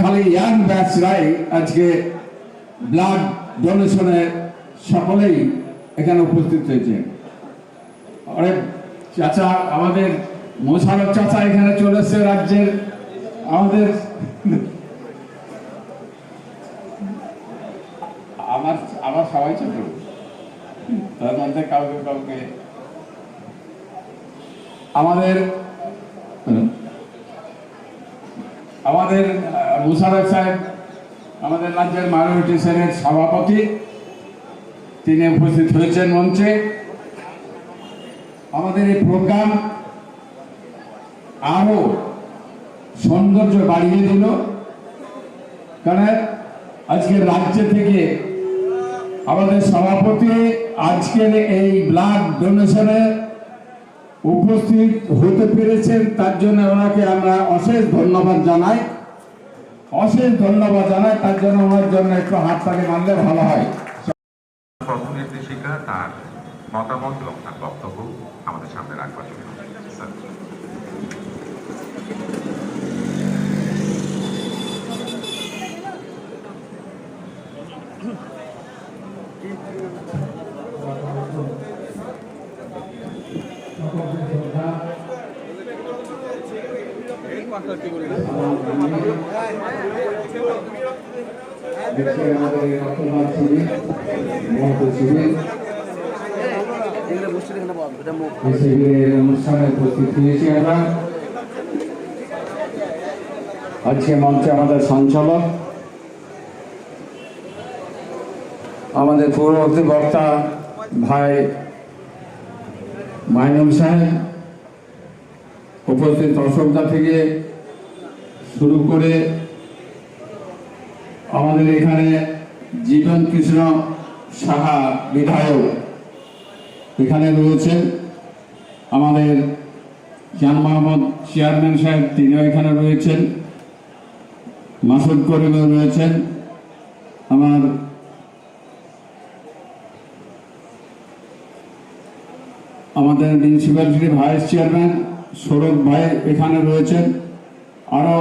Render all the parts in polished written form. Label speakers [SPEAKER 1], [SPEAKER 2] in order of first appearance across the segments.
[SPEAKER 1] খালি ইয়াং ব্যাচরাই আজকে ব্লাড ডোনেশনে সকলেই এখানে উপস্থিত হয়েছে। অনেক চাচা, আমাদের মোশারফ চাচা এখানে চলে এসছে রাজ্যের, আমাদের আমার সবাই ছোট, তার মধ্যে কাউকে কাউকে আমাদের মোশারফ সাহেব আমাদের রাজ্যের মাইনরিটি সেলের সভাপতি, তিনি উপস্থিত হয়েছেন মঞ্চে। আমাদের এই প্রোগ্রাম আরো সৌন্দর্য বাড়িয়ে দিল, কারণ আজকের রাজ্য থেকে আমাদের সভাপতি আজকের এই ব্লাড ডোনেশনে উপস্থিত হতে পেরেছেন, তার জন্য ওনাকে আমরা অশেষ ধন্যবাদ জানাই, তার জন্য ওনার জন্য একটু হাততালি মারলে ভালো হয়।
[SPEAKER 2] পথ নির্দেশিকা তার মতামত এবং তার বক্তব্য আমাদের সামনে রাখবার জন্য
[SPEAKER 1] অনুষ্ঠানে উপস্থিত হয়েছি আমরা। আজকে মঞ্চে আমাদের সঞ্চালক, আমাদের পূর্ববর্তী বক্তা ভাই মাইনুল সাহেব, উপস্থিত অশোকদা থেকে শুরু করে আমাদের এখানে জীবন কৃষ্ণ সাহা বিধায়ক এখানে রয়েছেন, আমাদের জান মোহাম্মদ চেয়ারম্যান সাহেব তিনিও এখানে রয়েছেন, মাসুদ করিমও রয়েছেন, আমাদের মিউনিসিপ্যালিটি ভাইস চেয়ারম্যান সৌরভ ভাই এখানে রয়েছেন, আরো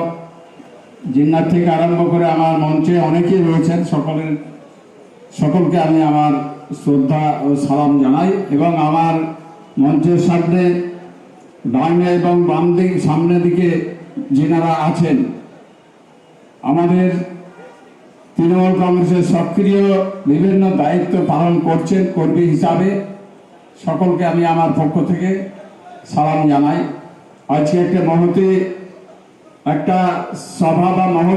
[SPEAKER 1] জিন্নার থেকে আরম্ভ করে আমার মঞ্চে অনেকেই রয়েছেন। সকলকে আমি আমার শ্রদ্ধা ও সালাম জানাই। এবং আমার মঞ্চের সামনে ডাইনে এবং বাম দিক সামনের দিকে যিনারা আছেন, আমাদের তৃণমূল কংগ্রেসের সক্রিয় বিভিন্ন দায়িত্ব পালন করছেন কর্মী হিসাবে, সকলকে আমি আমার পক্ষ থেকে সালাম জানাই। আজকে একটা মহতি একটা সভা বা মহৎ